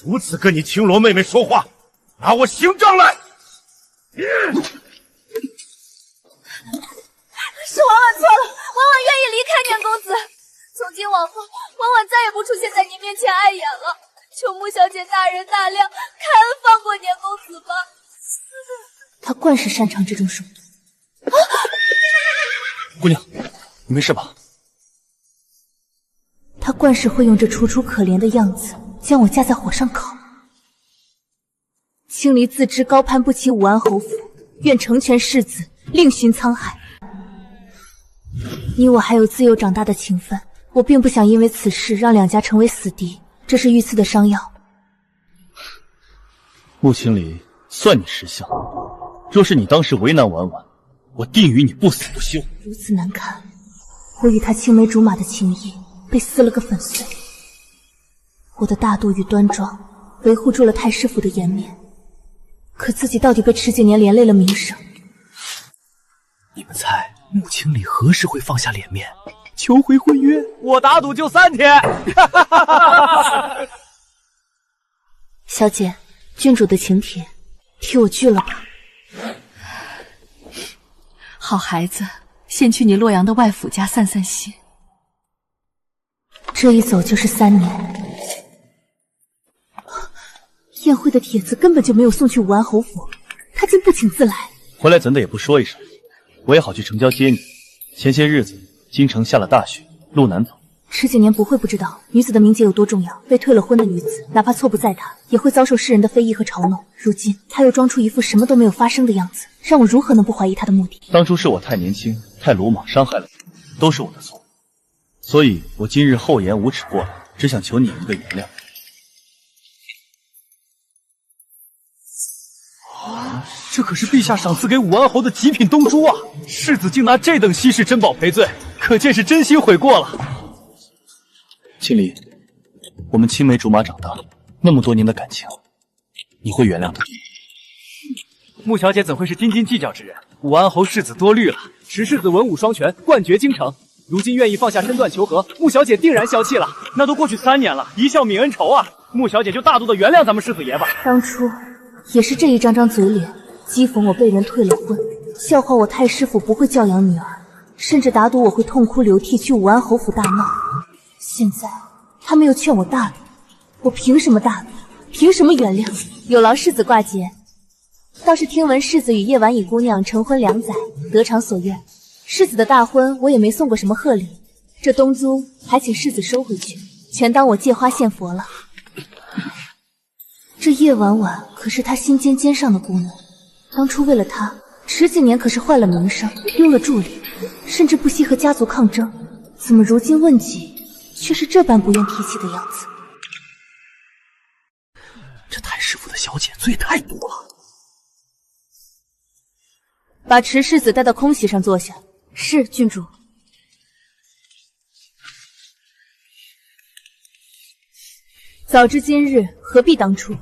如此跟你青罗妹妹说话，拿我刑杖来！是婉婉错了，婉婉愿意离开年公子。从今往后，婉婉再也不出现在您面前碍眼了。求穆小姐大人大量，开恩放过年公子吧。他惯是擅长这种手段。姑娘，你没事吧？他惯是会用这楚楚可怜的样子将我架在火上烤。青离自知高攀不起武安侯府，愿成全世子，另寻沧海。你我还有自幼长大的情分，我并不想因为此事让两家成为死敌，这是御赐的伤药。穆青离，算你识相。若是你当时为难婉婉，我定与你不死不休。如此难堪，我与他青梅竹马的情谊被撕了个粉碎。我的大度与端庄维护住了太师府的颜面，可自己到底被池景年连累了名声。你们猜穆青离何时会放下脸面，求回婚约？我打赌就3天。小姐，郡主的请帖，替我拒了吧。好孩子，先去你洛阳的外父家散散心。这一走就是3年。宴会的帖子根本就没有送去武安侯府，他竟不请自来。回来怎的也不说一声，我也好去城郊接你。前些日子京城下了大雪，路难走。池景年不会不知道女子的名节有多重要，被退了婚的女子，哪怕错不在她，也会遭受世人的非议和嘲弄。如今他又装出一副什么都没有发生的样子，让我如何能不怀疑他的目的？当初是我太年轻，太鲁莽，伤害了你，都是我的错。所以我今日厚颜无耻过来，只想求你一个原谅。这可是陛下赏赐给武安侯的极品东珠啊！世子竟拿这等稀世珍宝赔罪，可见是真心悔过了。青离，我们青梅竹马长大，那么多年的感情，你会原谅的。穆小姐怎会是斤斤计较之人？武安侯世子多虑了，池世子文武双全，冠绝京城，如今愿意放下身段求和，穆小姐定然消气了。那都过去3年了，一笑泯恩仇啊！穆小姐就大度的原谅咱们世子爷吧。当初也是这一张张嘴脸，讥讽我被人退了婚，笑话我太师府不会教养女儿，甚至打赌我会痛哭流涕去武安侯府大闹。现在他们又劝我大度，我凭什么大度？凭什么原谅？有劳世子挂节。倒是听闻世子与叶婉仪姑娘成婚2载，得偿所愿。世子的大婚我也没送过什么贺礼，这东珠还请世子收回去，全当我借花献佛了。这叶婉婉可是他心尖尖上的姑娘，当初为了她，池景年可是坏了名声，丢了助理，甚至不惜和家族抗争。怎么如今问起，却是这般不愿提起的样子？这太师府的小姐罪太多了。把池世子带到空席上坐下。是，郡主。早知今日，何必当初？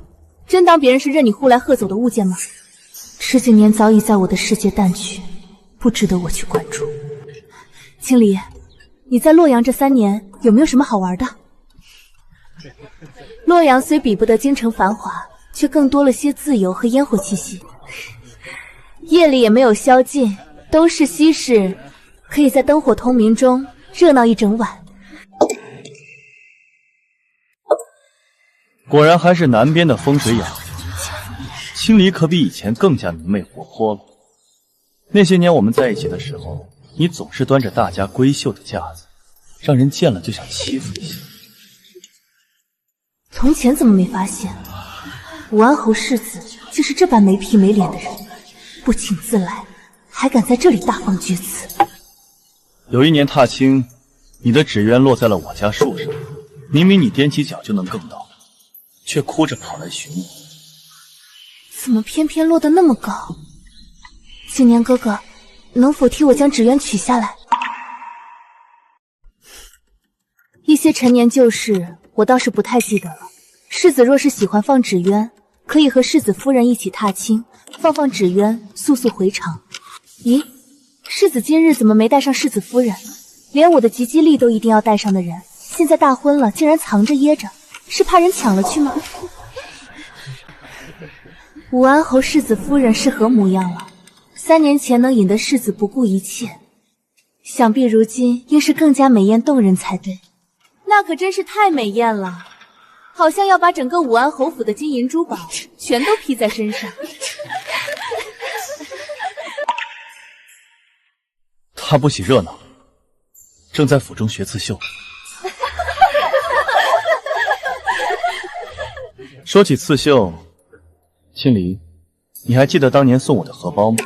真当别人是任你呼来喝走的物件吗？池景年早已在我的世界淡去，不值得我去关注。青离，你在洛阳这3年有没有什么好玩的？洛阳虽比不得京城繁华，却更多了些自由和烟火气息。夜里也没有宵禁，都是西市，可以在灯火通明中热闹一整晚。果然还是南边的风水养人，青离可比以前更加明媚活泼了。那些年我们在一起的时候，你总是端着大家闺秀的架子，让人见了就想欺负一下。从前怎么没发现？武安侯世子竟是这般没皮没脸的人，不请自来，还敢在这里大放厥词。有一年踏青，你的纸鸢落在了我家树上，明明你踮起脚就能够到，却哭着跑来寻我。怎么偏偏落得那么高？景年哥哥，能否替我将纸鸢取下来？一些陈年旧事，我倒是不太记得了。世子若是喜欢放纸鸢，可以和世子夫人一起踏青，放纸鸢，速速回场。咦，世子今日怎么没带上世子夫人？连我的吉吉利都一定要带上的人，现在大婚了，竟然藏着掖着，是怕人抢了去吗？武安侯世子夫人是何模样了？3年前能引得世子不顾一切，想必如今应是更加美艳动人才对。那可真是太美艳了，好像要把整个武安侯府的金银珠宝全都披在身上。他不喜热闹，正在府中学刺绣。说起刺绣，青离，你还记得当年送我的荷包吗？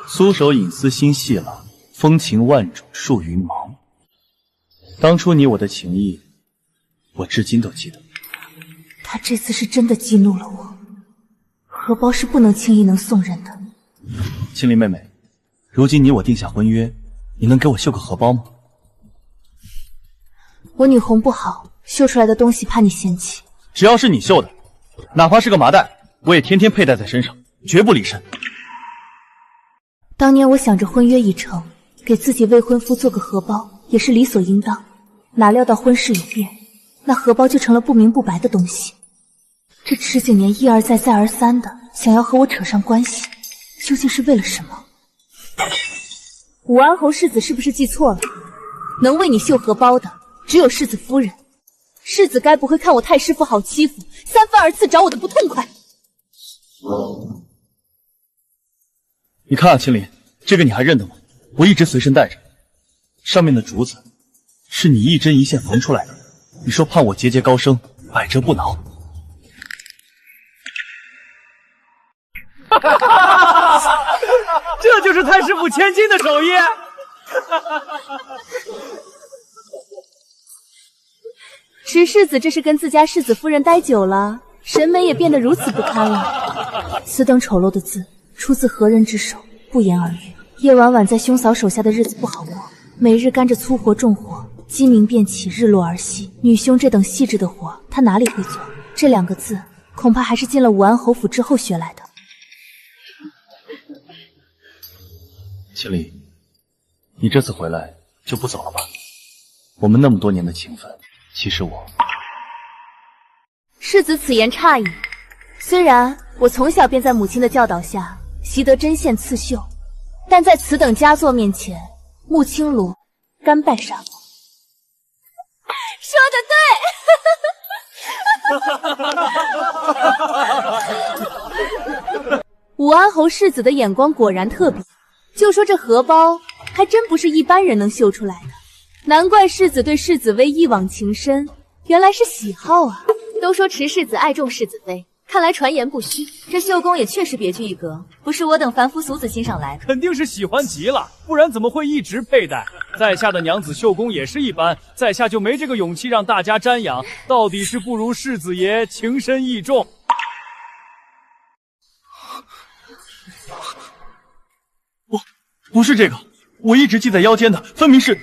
苏手引丝心细了，风情万种束云毛。当初你我的情谊，我至今都记得。他这次是真的激怒了我，荷包是不能轻易能送人的。青离妹妹，如今你我定下婚约，你能给我绣个荷包吗？我女红不好，绣出来的东西怕你嫌弃。只要是你绣的，哪怕是个麻袋，我也天天佩戴在身上，绝不离身。当年我想着婚约已成，给自己未婚夫做个荷包也是理所应当，哪料到婚事有变，那荷包就成了不明不白的东西。这池景年一而再再而三的想要和我扯上关系，究竟是为了什么？武安侯世子是不是记错了？能为你绣荷包的只有世子夫人，世子该不会看我太师府好欺负，三番二次找我的不痛快。你看啊，青离，这个你还认得吗？我一直随身带着，上面的竹子是你一针一线缝出来的。你说盼我节节高升，百折不挠。这就是太师府千金的手艺。池世子这是跟自家世子夫人待久了，审美也变得如此不堪了。此等丑陋的字出自何人之手，不言而喻。叶婉婉在兄嫂手下的日子不好过，每日干着粗活重活，鸡鸣便起，日落而息。女兄这等细致的活，她哪里会做？这2个字恐怕还是进了武安侯府之后学来的。青离，你这次回来就不走了吧？我们那么多年的情分，其实我……世子此言差矣。虽然我从小便在母亲的教导下习得针线刺绣，但在此等佳作面前，穆青罗甘拜下风。说得对！武安侯世子的眼光果然特别，就说这荷包还真不是一般人能绣出来的，难怪世子对世子妃一往情深，原来是喜好啊。都说池世子爱重世子妃，看来传言不虚。这绣工也确实别具一格，不是我等凡夫俗子欣赏来的。肯定是喜欢极了，不然怎么会一直佩戴？在下的娘子绣工也是一般，在下就没这个勇气让大家瞻仰。到底是不如世子爷情深意重。不是这个，我一直系在腰间的，分明是……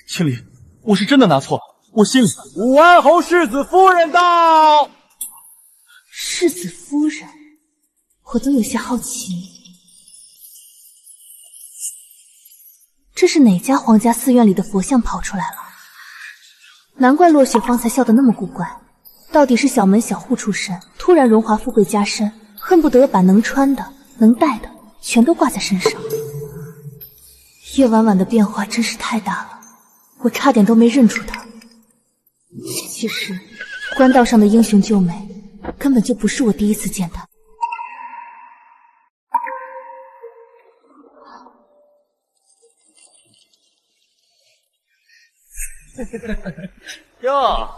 青离，我是真的拿错了，我心里……武安侯世子夫人到。世子夫人，我都有些好奇，这是哪家皇家寺院里的佛像跑出来了？难怪落雪方才笑得那么古怪，到底是小门小户出身，突然荣华富贵加身，恨不得把能穿的、能戴的全都挂在身上。叶婉婉的变化真是太大了，我差点都没认出她。其实，官道上的英雄救美，根本就不是我第一次见她。哟，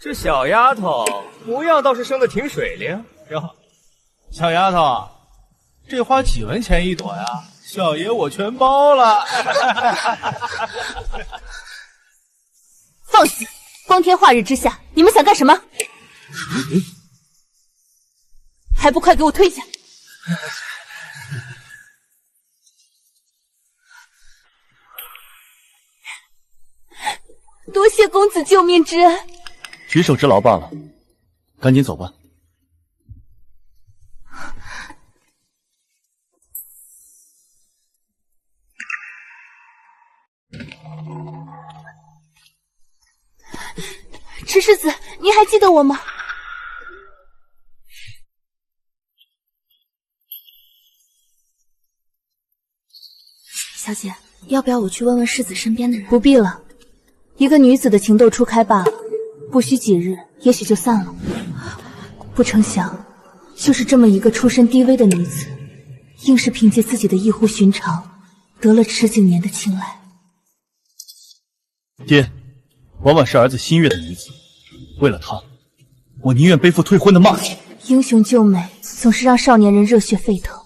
这小丫头模样倒是生得挺水灵。哟，小丫头，这花几文钱一朵呀？小爷我全包了。放肆！光天化日之下，你们想干什么？还不快给我退下！多谢公子救命之恩，举手之劳罢了，赶紧走吧。池世子，您还记得我吗？小姐，要不要我去问问世子身边的人？不必了，一个女子的情窦初开罢了，不需几日，也许就散了。不成想，就是这么一个出身低微的女子，硬是凭借自己的异乎寻常，得了池景年的青睐。爹，婉婉是儿子心悦的女子，为了她，我宁愿背负退婚的骂名。英雄救美，总是让少年人热血沸腾。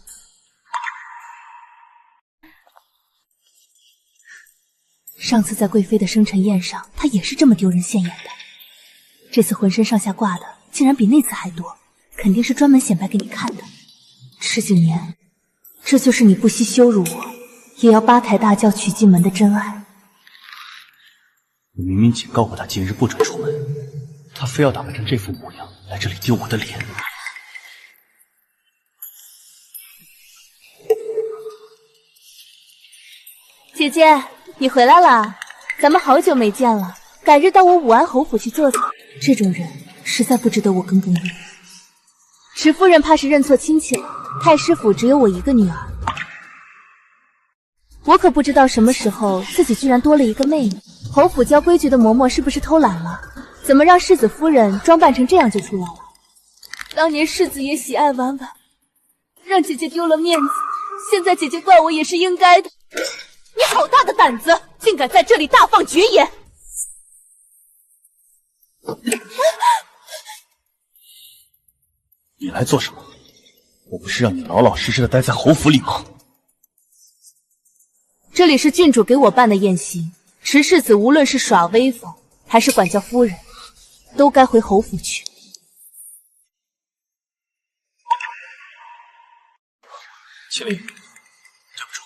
上次在贵妃的生辰宴上，她也是这么丢人现眼的。这次浑身上下挂的，竟然比那次还多，肯定是专门显摆给你看的。池景年，这就是你不惜羞辱我，也要八抬大轿娶进门的真爱。我明明警告过他今日不准出门，他非要打扮成这副模样来这里丢我的脸。姐姐，你回来了，咱们好久没见了，改日到我武安侯府去坐坐。这种人实在不值得我耿耿于怀。池夫人怕是认错亲戚了，太师府只有我一个女儿，我可不知道什么时候自己居然多了一个妹妹。侯府教规矩的嬷嬷是不是偷懒了？怎么让世子夫人装扮成这样就出来了？当年世子也喜爱婉婉，让姐姐丢了面子，现在姐姐怪我也是应该的。你好大的胆子，竟敢在这里大放厥言！你来做什么？我不是让你老老实实的待在侯府里吗？这里是郡主给我办的宴席，池世子无论是耍威风，还是管教夫人，都该回侯府去。青离，对不住，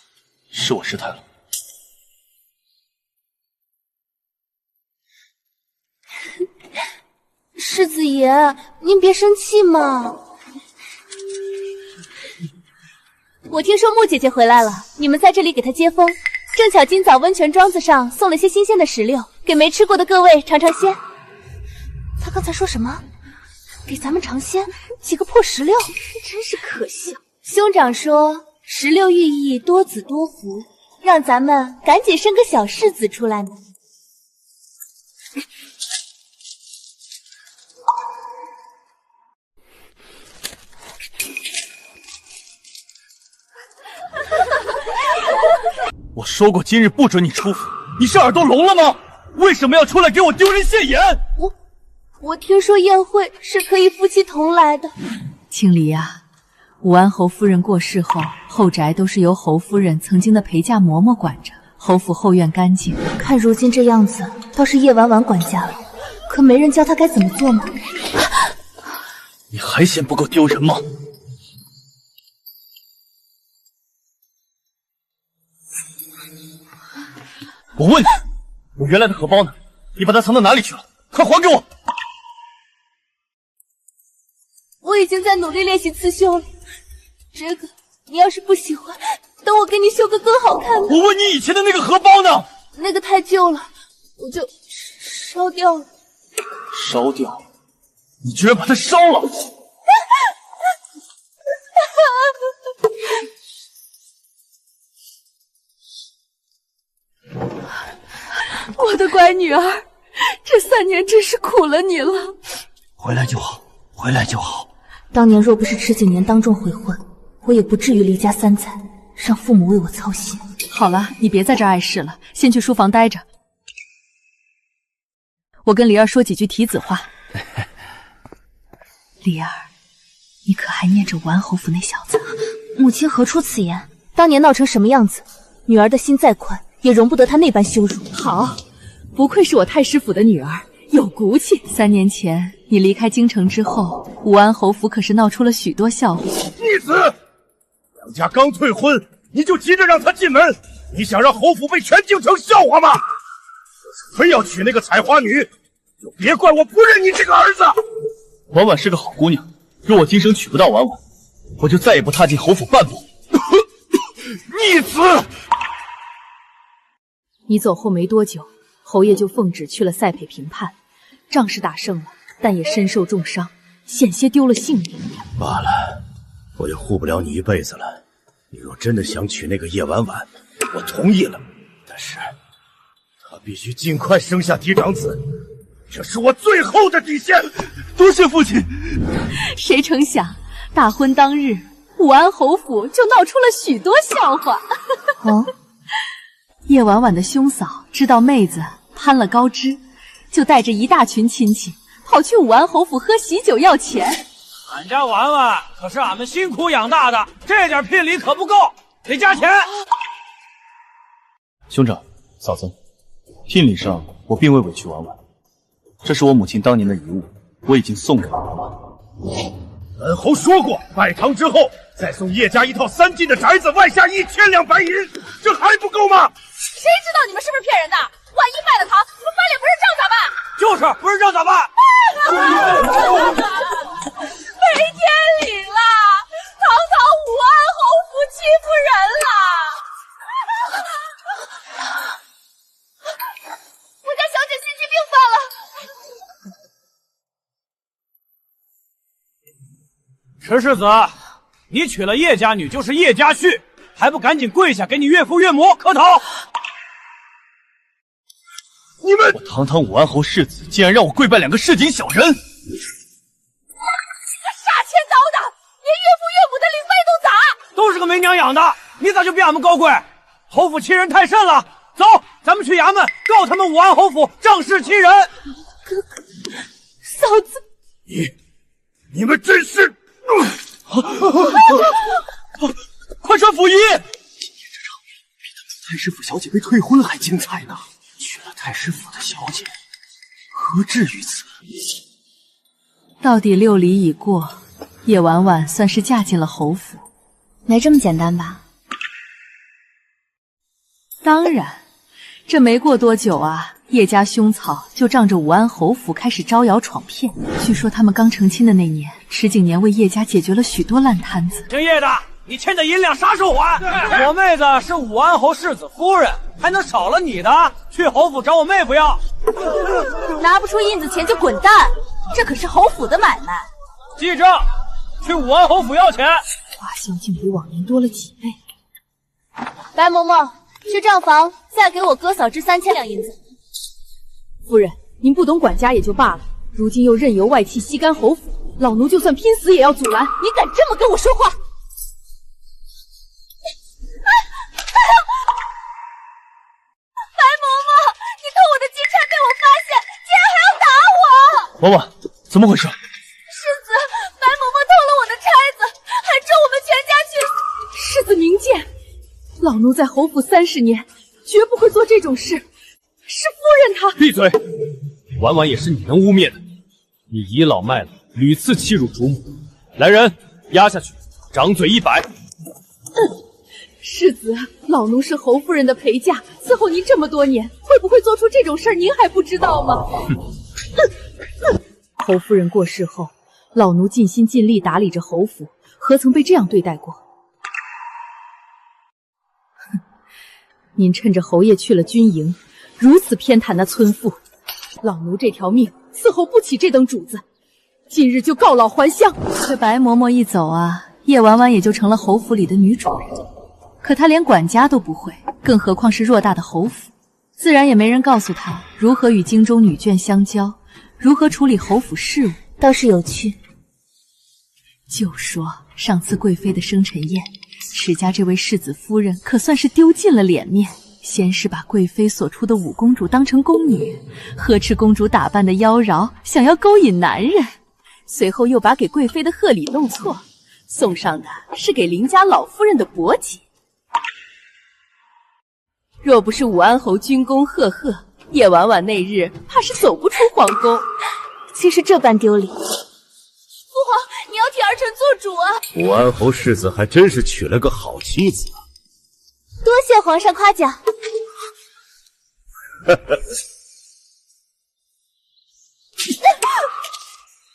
是我失态了。世子爷，您别生气嘛。我听说穆姐姐回来了，你们在这里给她接风，正巧今早温泉庄子上送了些新鲜的石榴，给没吃过的各位尝尝鲜。他刚才说什么？给咱们尝鲜？几个破石榴，真是可笑。兄长说石榴寓意多子多福，让咱们赶紧生个小世子出来呢。我说过今日不准你出府，你是耳朵聋了吗？为什么要出来给我丢人现眼？我听说宴会是可以夫妻同来的。青离啊，武安侯夫人过世后，后宅都是由侯夫人曾经的陪嫁嬷嬷管着，侯府后院干净。看如今这样子，倒是叶婉婉管家了，可没人教她该怎么做吗？你还嫌不够丢人吗？我问你，我原来的荷包呢？你把它藏到哪里去了？快还给我！我已经在努力练习刺绣了，这个你要是不喜欢，等我给你绣个更好看的。我问你以前的那个荷包呢？那个太旧了，我就烧掉了。烧掉？你居然把它烧了！我的乖女儿，这3年真是苦了你了。回来就好，回来就好。当年若不是池景年当众悔婚，我也不至于离家3载，让父母为我操心。好了，你别在这儿碍事了，先去书房待着。我跟离儿说几句提子话。离儿，你可还念着武安侯府那小子？母亲何出此言？当年闹成什么样子，女儿的心再宽，也容不得他那般羞辱。好，不愧是我太师府的女儿，有骨气。3年前你离开京城之后，武安侯府可是闹出了许多笑话。逆子，两家刚退婚，你就急着让他进门，你想让侯府被全京城笑话吗？非要娶那个采花女，就别怪我不认你这个儿子。婉婉是个好姑娘，若我今生娶不到婉婉，我就再也不踏进侯府半步。逆子！你走后没多久，侯爷就奉旨去了赛培平叛，仗是打胜了，但也身受重伤，险些丢了性命。罢了，我也护不了你一辈子了。你若真的想娶那个叶婉婉，我同意了，但是他必须尽快生下嫡长子，这是我最后的底线。多谢父亲。谁成想，大婚当日，武安侯府就闹出了许多笑话。哦，叶婉婉的兄嫂知道妹子攀了高枝，就带着一大群亲戚跑去武安侯府喝喜酒要钱。俺家婉婉可是俺们辛苦养大的，这点聘礼可不够，得加钱。兄长、嫂子，聘礼上我并未委屈婉婉，这是我母亲当年的遗物，我已经送给了婉婉。本侯说过，拜堂之后再送叶家一套3进的宅子，外加1000两白银，这还不够吗？谁知道你们是不是骗人的？万一卖了堂，你们翻脸不认账咋办？就是不认账咋办？没天理了！堂堂武安侯府欺负人了！我家小姐心肌病犯了。池世子，你娶了叶家女就是叶家婿，还不赶紧跪下给你岳父岳母磕头！你们，我堂堂武安侯世子，竟然让我跪拜2个市井小人！傻千刀的，连岳父岳母的领辈都砸！都是个没娘养的，你咋就比俺们高贵？侯府欺人太甚了！走，咱们去衙门告他们武安侯府仗势欺人！哥哥，嫂子，你们真是……快传府仪！今天这场面比当初太师府小姐被退婚还精彩呢。娶了太师府的小姐，何至于此？到底6礼已过，叶婉婉算是嫁进了侯府。没这么简单吧？当然，这没过多久啊，叶家兄嫂就仗着武安侯府开始招摇闯骗。据说他们刚成亲的那年，池景年为叶家解决了许多烂摊子。姓叶的，你欠的银两啥时候还？我妹子是武安侯世子夫人，还能少了你的？去侯府找我妹夫要。拿不出印子钱就滚蛋！这可是侯府的买卖。记着，去武安侯府要钱。花销竟比往年多了几倍。白嬷嬷，去账房再给我哥嫂支3000两银子。夫人，您不懂管家也就罢了，如今又任由外戚吸干侯府，老奴就算拼死也要阻拦。你敢这么跟我说话？白嬷嬷，你偷我的金钗被我发现，竟然还要打我！婉婉，怎么回事？世子，白嬷嬷偷了我的钗子，还咒我们全家去死。世子明鉴，老奴在侯府30年，绝不会做这种事。是夫人她……闭嘴！婉婉也是你能污蔑的，你倚老卖老，屡次欺辱主母。来人，押下去，掌嘴100。世子，老奴是侯夫人的陪嫁，伺候您这么多年，会不会做出这种事儿，您还不知道吗？侯夫人过世后，老奴尽心尽力打理着侯府，何曾被这样对待过？哼，您趁着侯爷去了军营，如此偏袒那村妇，老奴这条命伺候不起这等主子，今日就告老还乡。这白嬷嬷一走啊，叶婉婉也就成了侯府里的女主人。可她连管家都不会，更何况是偌大的侯府，自然也没人告诉她如何与京中女眷相交，如何处理侯府事务。倒是有趣。就说上次贵妃的生辰宴，池家这位世子夫人可算是丢尽了脸面。先是把贵妃所出的五公主当成宫女，呵斥公主打扮的妖娆，想要勾引男人；随后又把给贵妃的贺礼弄错，送上的是给林家老夫人的帛锦。若不是武安侯军功赫赫，叶婉婉那日怕是走不出皇宫。竟是这般丢脸。父皇，你要替儿臣做主啊！武安侯世子还真是娶了个好妻子啊！多谢皇上夸奖。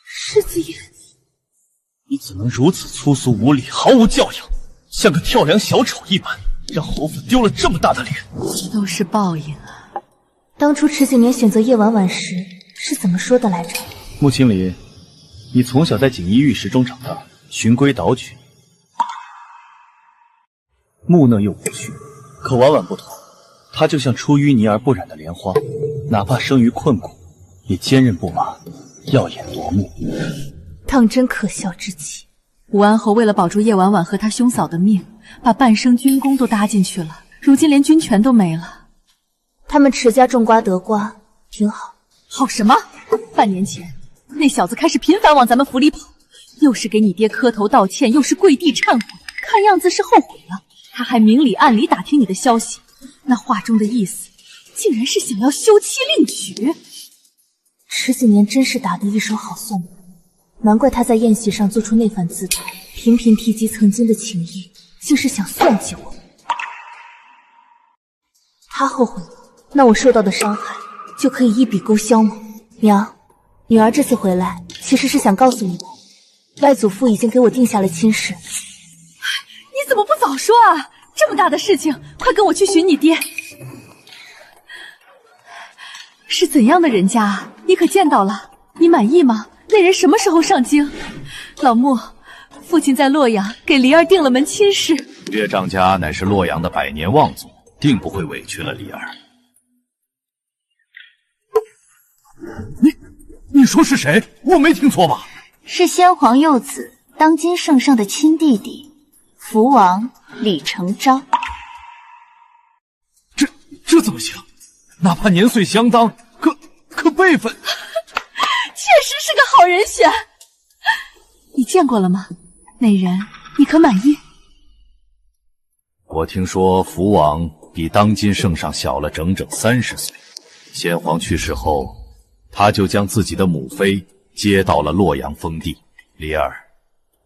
世子爷，你怎能如此粗俗无礼，毫无教养，像个跳梁小丑一般，让侯府丢了这么大的脸？都是报应啊！当初池景年选择叶婉婉时是怎么说的来着？穆清离，你从小在锦衣玉食中长大，循规蹈矩，木讷又无趣，可婉婉不同，她就像出淤泥而不染的莲花，哪怕生于困苦，也坚韧不拔，耀眼夺目。当真可笑之极。武安侯为了保住叶婉婉和他兄嫂的命，把半生军功都搭进去了，如今连军权都没了。他们持家种瓜得瓜，挺好。好什么？半年前，那小子开始频繁往咱们府里跑，又是给你爹磕头道歉，又是跪地忏悔，看样子是后悔了。他还明里暗里打听你的消息，那话中的意思，竟然是想要休妻另娶。迟几年真是打得一手好算盘，难怪他在宴席上做出那番姿态，频频提及曾经的情谊，竟是想算计我。他后悔了，那我受到的伤害就可以一笔勾销吗？娘，女儿这次回来其实是想告诉你们，外祖父已经给我定下了亲事。你怎么不早说啊？这么大的事情，快跟我去寻你爹。是怎样的人家啊？你可见到了？你满意吗？那人什么时候上京？老穆，父亲在洛阳给梨儿定了门亲事。岳丈家乃是洛阳的百年望族，定不会委屈了梨儿。你说是谁？我没听错吧？是先皇幼子，当今圣上的亲弟弟，福王李成昭。这怎么行？哪怕年岁相当，可辈分……确实是个好人选。你见过了吗？那人你可满意？我听说福王比当今圣上小了整整30岁，先皇去世后，他就将自己的母妃接到了洛阳封地。梨儿，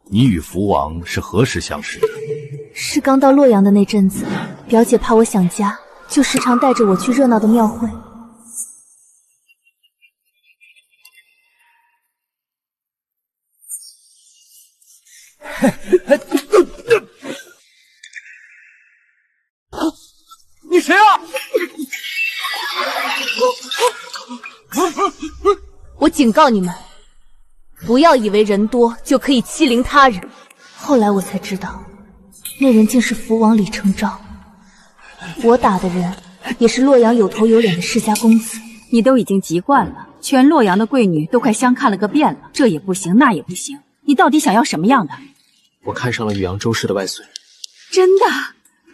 你与福王是何时相识的？是刚到洛阳的那阵子，表姐怕我想家，就时常带着我去热闹的庙会。你谁啊？我警告你们，不要以为人多就可以欺凌他人。后来我才知道，那人竟是福王李成昭。我打的人也是洛阳有头有脸的世家公子。你都已经习惯了，全洛阳的贵女都快相看了个遍了，这也不行，那也不行，你到底想要什么样的？我看上了宇阳周氏的外孙。真的？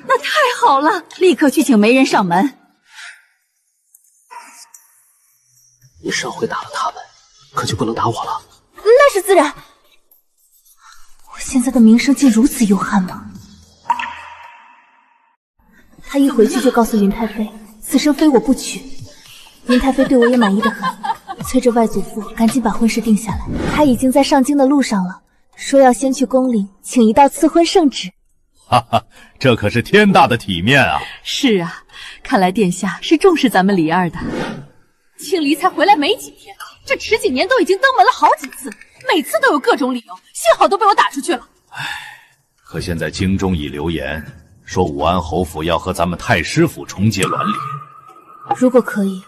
那太好了，立刻去请媒人上门。你上回打了他们，可就不能打我了。那是自然。我现在的名声竟如此幽憾吗？他一回去就告诉云太妃，此生非我不娶。云太妃对我也满意得很，催着外祖父赶紧把婚事定下来。他已经在上京的路上了，说要先去宫里请一道赐婚圣旨。哈哈，这可是天大的体面啊！是啊，看来殿下是重视咱们梨儿的。青离才回来没几天，这迟几年都已经登门了好几次，每次都有各种理由，幸好都被我打出去了。可现在京中已流言，说武安侯府要和咱们太师府重结连理。如果可以，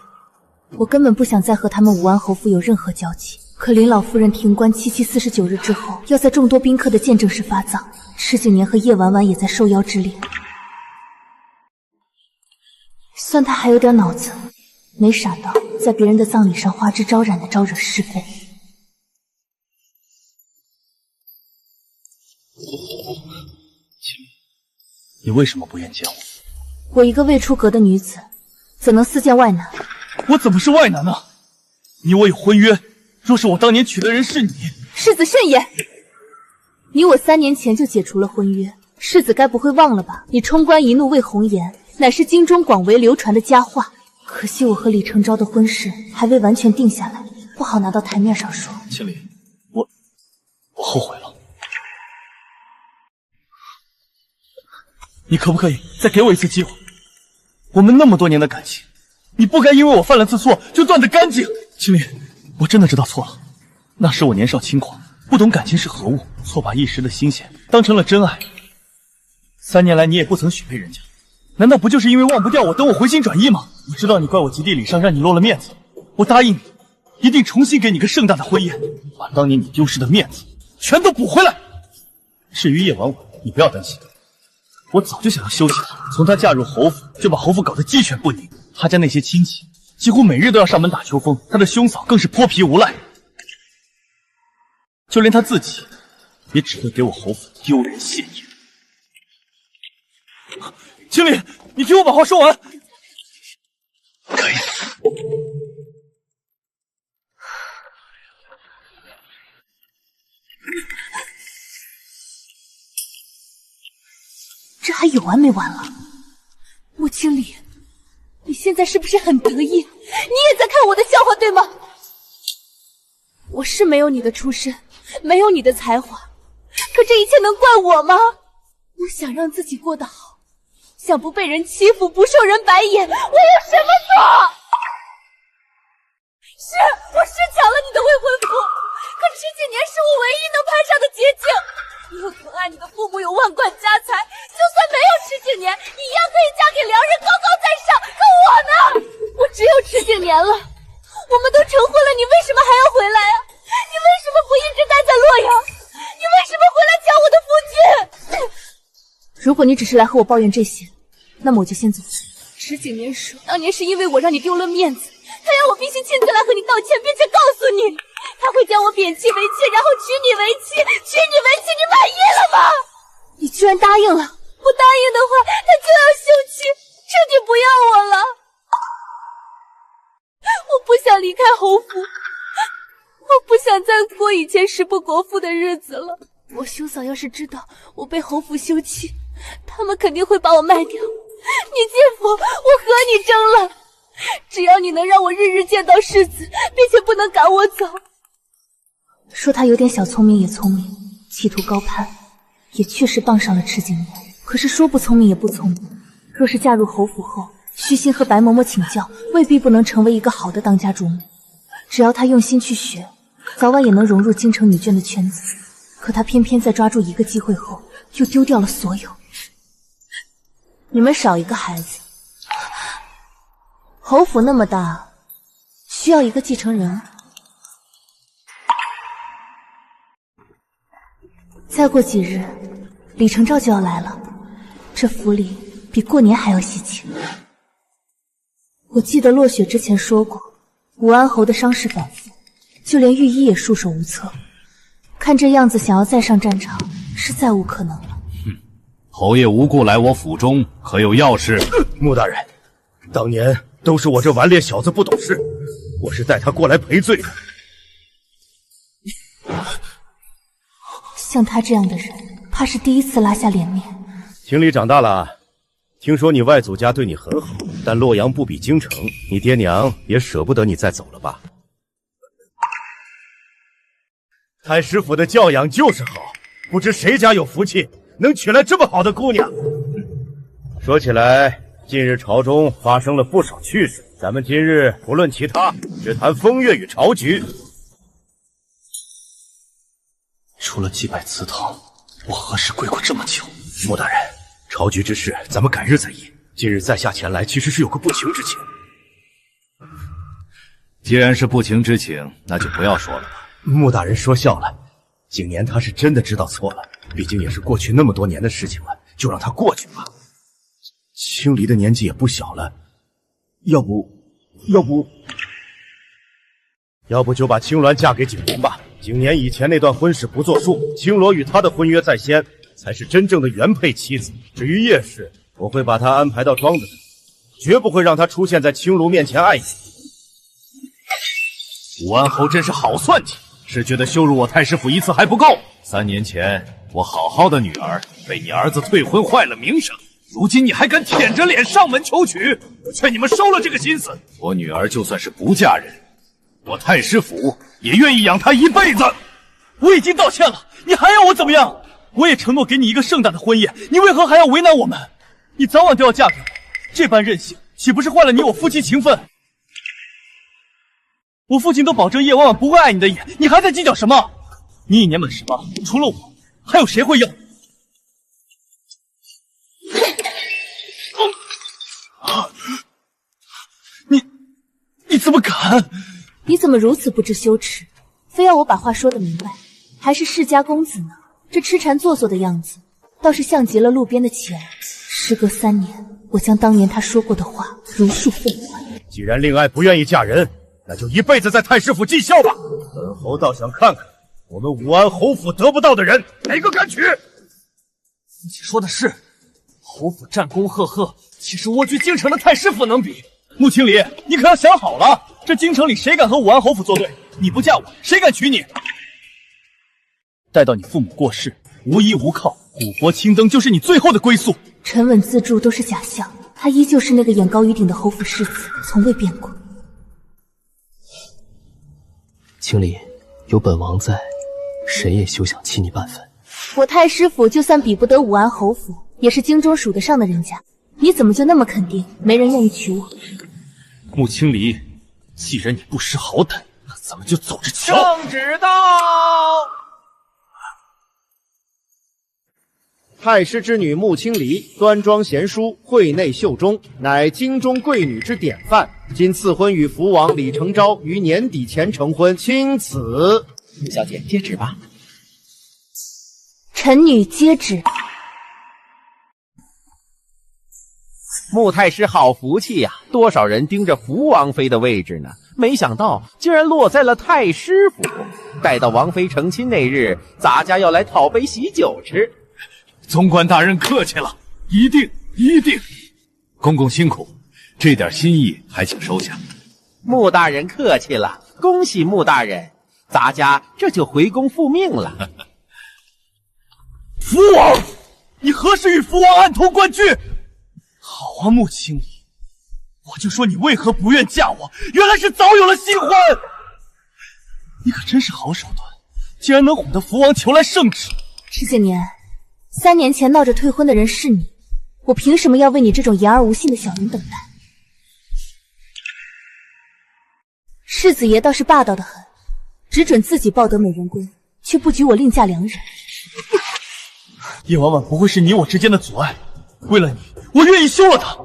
我根本不想再和他们武安侯府有任何交集。可林老夫人停官7期49日之后，要在众多宾客的见证时发葬。迟景年和叶婉婉也在受邀之列，算他还有点脑子，没傻到在别人的葬礼上花枝招展的招惹是非。你为什么不愿见我？我一个未出阁的女子，怎能私见外男？我怎么是外男呢？你我有婚约，若是我当年娶的人是你，世子慎言！你我3年前就解除了婚约，世子该不会忘了吧？你冲冠一怒为红颜，乃是京中广为流传的佳话。可惜我和李成昭的婚事还未完全定下来，不好拿到台面上说。青离，我后悔了。你可不可以再给我一次机会？我们那么多年的感情，你不该因为我犯了次错就断得干净。青离，我真的知道错了，那时我年少轻狂，不懂感情是何物，错把一时的新鲜当成了真爱。3年来你也不曾许配人家，难道不就是因为忘不掉我，等我回心转意吗？我知道你怪我及地礼上让你落了面子，我答应你，一定重新给你个盛大的婚宴，把当年你丢失的面子全都补回来。至于叶婉婉，你不要担心，我早就想要休息了。从她嫁入侯府，就把侯府搞得鸡犬不宁。她家那些亲戚几乎每日都要上门打秋风，她的兄嫂更是泼皮无赖，就连她自己也只会给我侯府丢人现眼。经理，你听我把话说完。可以。这还有完没完了？穆经理，你现在是不是很得意？你也在看我的笑话，对吗？我是没有你的出身，没有你的才华，可这一切能怪我吗？我想让自己过得好，想不被人欺负，不受人白眼，我有什么错？是我是抢了你的未婚夫，可这几年是我唯一能攀上的捷径。你有疼爱你的父母，有万贯家财，就算没有10几年，你一样可以嫁给良人，高高在上。可我呢？我只有10几年了，我们都成婚了，你为什么还要回来啊？你为什么不一直待在洛阳？你为什么回来抢我的夫君？如果你只是来和我抱怨这些，那么我就先走。10几年说，当年是因为我让你丢了面子，他要我必须亲自来和你道歉，并且告诉你，他会将我贬弃为妾，然后娶你为妻，娶你为妻，你满意了吗？你居然答应了，不答应的话，他就要休妻，彻底不要我了。我不想离开侯府，我不想再过以前时不国父的日子了。我兄嫂要是知道我被侯府休妻，他们肯定会把我卖掉。你继父，我和你争了，只要你能让我日日见到世子，并且不能赶我走。说他有点小聪明也聪明，企图高攀，也确实傍上了池景年。可是说不聪明也不聪明，若是嫁入侯府后，虚心和白嬷嬷请教，未必不能成为一个好的当家主母。只要她用心去学，早晚也能融入京城女眷的圈子。可她偏偏在抓住一个机会后，又丢掉了所有。你们少一个孩子，侯府那么大，需要一个继承人。再过几日，李承照就要来了，这府里比过年还要喜庆。我记得落雪之前说过，武安侯的伤势反复，就连御医也束手无策。看这样子，想要再上战场是再无可能了。侯爷无故来我府中，可有要事？穆大人，当年都是我这顽劣小子不懂事，我是带他过来赔罪的。像他这样的人，怕是第一次拉下脸面。经理长大了，听说你外祖家对你很好，但洛阳不比京城，你爹娘也舍不得你再走了吧？太师府的教养就是好，不知谁家有福气，能娶来这么好的姑娘。说起来，近日朝中发生了不少趣事，咱们今日不论其他，只谈风月与朝局。除了祭拜祠堂，我何时跪过这么久？穆大人，朝局之事咱们改日再议。今日在下前来，其实是有个不情之请。既然是不情之请，那就不要说了吧。穆大人说笑了，景年他是真的知道错了，毕竟也是过去那么多年的事情了，就让他过去吧。青离的年纪也不小了，要不就把青鸾嫁给景年吧。景年以前那段婚事不作数，青罗与他的婚约在先，才是真正的原配妻子。至于叶氏，我会把她安排到庄子上，绝不会让她出现在青卢面前碍眼。武安侯真是好算计，是觉得羞辱我太师府一次还不够。3年前我好好的女儿被你儿子退婚坏了名声，如今你还敢舔着脸上门求娶，我劝你们收了这个心思。我女儿就算是不嫁人，我太师府也愿意养她一辈子。我已经道歉了，你还要我怎么样？我也承诺给你一个盛大的婚宴，你为何还要为难我们？你早晚都要嫁给我，这般任性，岂不是坏了你我夫妻情分？我父亲都保证叶婉婉不会碍你的眼，你还在计较什么？你已年满18，除了我，还有谁会要？你怎么敢？你怎么如此不知羞耻，非要我把话说得明白？还是世家公子呢？这痴缠做作的样子，倒是像极了路边的乞儿。时隔3年，我将当年他说过的话如数奉还。既然令爱不愿意嫁人，那就一辈子在太师府尽孝吧。本侯倒想看看，我们武安侯府得不到的人，哪个敢娶？父亲说的是，侯府战功赫赫，岂是蜗居京城的太师府能比？穆清离，你可要想好了，这京城里谁敢和武安侯府作对？你不嫁我，谁敢娶你？待到你父母过世，无依无靠，虎佛青灯就是你最后的归宿。沉稳自助都是假象，他依旧是那个眼高于顶的侯府世子，从未变过。清离，有本王在，谁也休想欺你半分。我太师府就算比不得武安侯府，也是京中数得上的人家，你怎么就那么肯定没人愿意娶我？穆清离，既然你不识好歹，那咱们就走着瞧。圣旨到！太师之女穆清离，端庄贤淑，惠内秀中，乃京中贵女之典范。今赐婚与福王李承昭于年底前成婚，钦此。小姐接旨吧。臣女接旨。穆太师好福气呀，多少人盯着福王妃的位置呢，没想到竟然落在了太师府。待到王妃成亲那日，咱家要来讨杯喜酒吃。总管大人客气了，一定。公公辛苦，这点心意还请收下。穆大人客气了，恭喜穆大人，咱家这就回宫复命了。福王，你何时与福王暗通关雎？好啊，穆清离，我就说你为何不愿嫁我，原来是早有了新欢。你可真是好手段，竟然能哄得福王求来圣旨。石景年，3年前闹着退婚的人是你，我凭什么要为你这种言而无信的小人等待？世子爷倒是霸道的很，只准自己抱得美人归，却不许我另嫁良人。叶婉婉不会是你我之间的阻碍，为了你，我愿意休了她。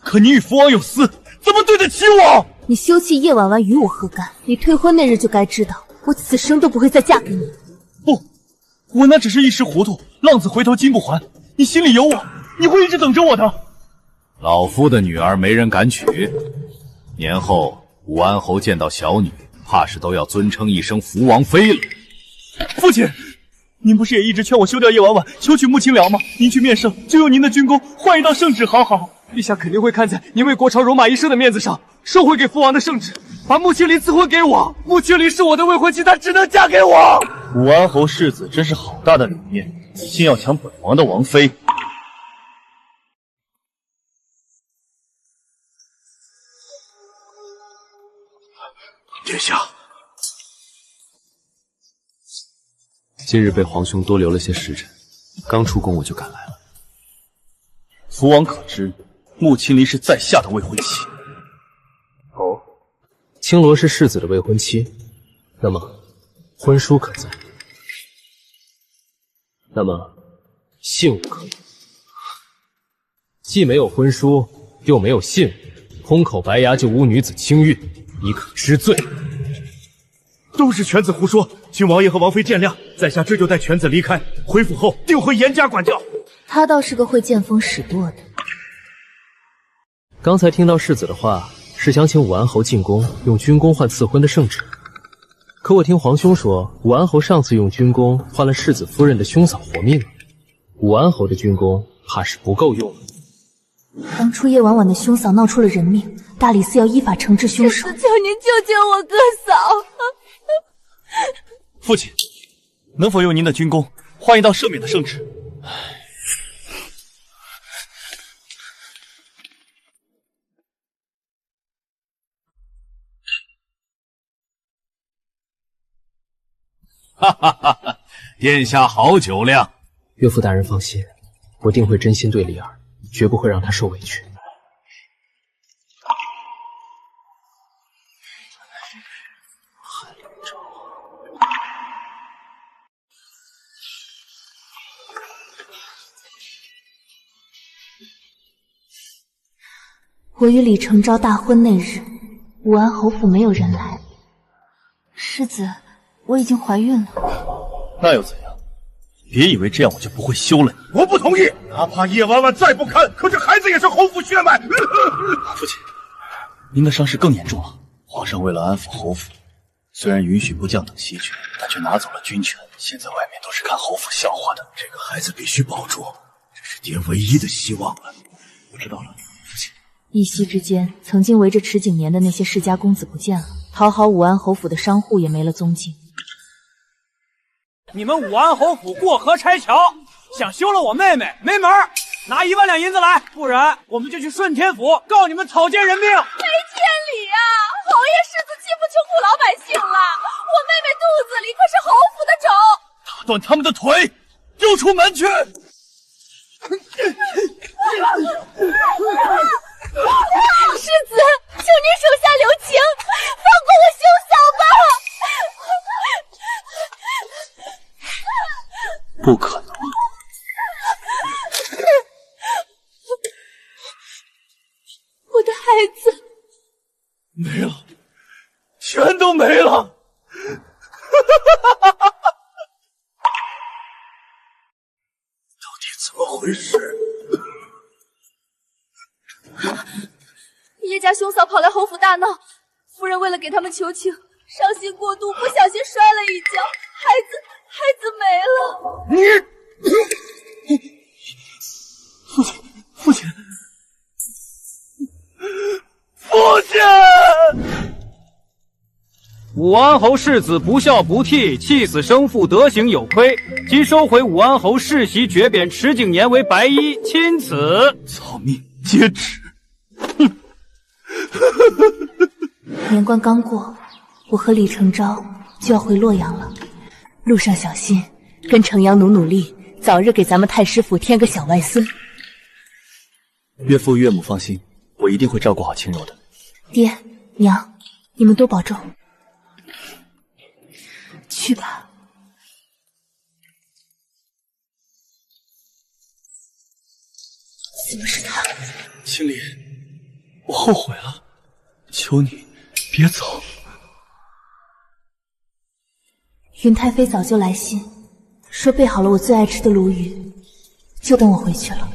可你与福王有私，怎么对得起我？你休弃叶婉婉与我何干？你退婚那日就该知道，我此生都不会再嫁给你。不，我那只是一时糊涂，浪子回头金不还。你心里有我，你会一直等着我的。老夫的女儿没人敢娶，年后武安侯见到小女，怕是都要尊称一声福王妃了。父亲，您不是也一直劝我休掉叶婉婉，求娶穆清聊吗？您去面圣，就用您的军功换一道圣旨，好好。陛下肯定会看在您为国朝戎马一生的面子上，收回给父王的圣旨，把穆清离赐婚给我。穆清离是我的未婚妻，她只能嫁给我。武安侯世子真是好大的脸面，竟要抢本王的王妃。殿下，今日被皇兄多留了些时辰，刚出宫我就赶来了。福王可知，穆清离是在下的未婚妻。哦，青罗是世子的未婚妻，那么婚书可在？那么信物可？既没有婚书，又没有信物，空口白牙就诬女子轻孕，你可知罪？都是犬子胡说，请王爷和王妃见谅，在下这就带犬子离开，回府后定会严加管教。他倒是个会见风使舵的。刚才听到世子的话，是想请武安侯进宫用军功换赐婚的圣旨。可我听皇兄说，武安侯上次用军功换了世子夫人的兄嫂活命了，武安侯的军功怕是不够用了。当初叶婉婉的兄嫂闹出了人命，大理寺要依法惩治凶手。求您救救我哥嫂！父亲，能否用您的军功换一道赦免的圣旨？哈哈哈哈！殿下好酒量。岳父大人放心，我定会真心对丽儿，绝不会让她受委屈。我与李承昭大婚那日，武安侯府没有人来。世子，我已经怀孕了。那又怎样？别以为这样我就不会休了你。我不同意，哪怕叶婉婉再不堪，可这孩子也是侯府血脉。父亲，您的伤势更严重了。皇上为了安抚侯府，虽然允许部将等袭爵，但却拿走了军权。现在外面都是看侯府笑话的。这个孩子必须保住，这是爹唯一的希望了。我知道了，父亲。一夕之间，曾经围着池景年的那些世家公子不见了，讨好武安侯府的商户也没了踪迹。你们武安侯府过河拆桥，想休了我妹妹，没门儿！拿1万两银子来，不然我们就去顺天府告你们草菅人命。没天理啊！侯爷世子欺负穷苦老百姓了，我妹妹肚子里可是侯府的种。打断他们的腿，丢出门去！世子，求您手下留情，放过我兄嫂吧！不可能！我的孩子没了，全都没了！到底怎么回事？叶家兄嫂跑来侯府大闹，夫人为了给他们求情，伤心过度，不小心摔了一跤，孩子没了。父亲！武安侯世子不孝不悌，气死生父，德行有亏，即收回武安侯世袭，爵贬池景年为白衣，钦此。草命皆止。年关刚过，我和李成昭就要回洛阳了，路上小心，跟程阳努力，早日给咱们太师府添个小外孙。岳父岳母放心，我一定会照顾好青柔的。爹娘，你们多保重。去吧。怎么是他？青离，我后悔了，求你别走。云太妃早就来信，说备好了我最爱吃的鲈鱼，就等我回去了。